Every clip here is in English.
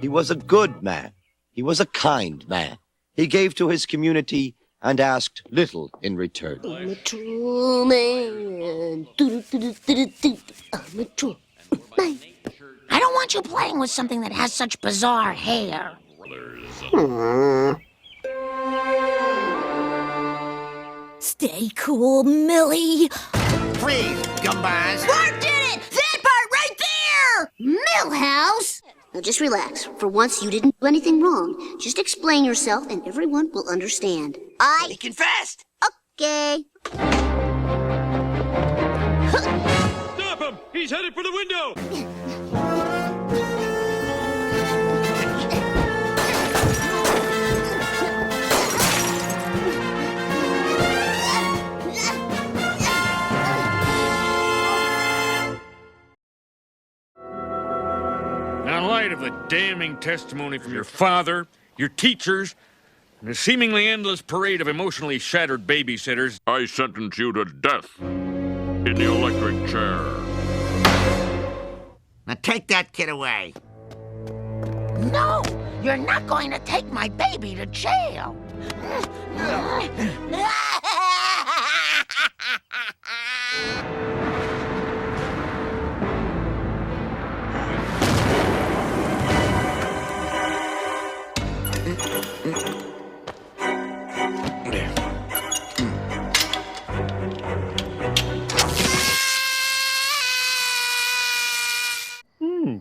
He was a good man. He was a kind man. He gave to his community and asked little in return. I'm a true man. I'm a true man. I don't want you playing with something that has such bizarre hair. Stay cool, Millie. Please, Gumbaz. Bart did it! That part right there! Millhouse! Now just relax. For once, you didn't do anything wrong. Just explain yourself and everyone will understand. He confessed. Okay. Stop him! He's headed for the window! Now, in light of the damning testimony from your father, your teachers, and the seemingly endless parade of emotionally shattered babysitters, I sentence you to death in the electric chair. Now take that kid away. No, you're not going to take my baby to jail.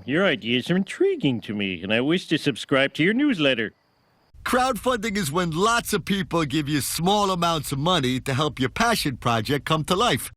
Your ideas are intriguing to me, and I wish to subscribe to your newsletter. Crowdfunding is when lots of people give you small amounts of money to help your passion project come to life.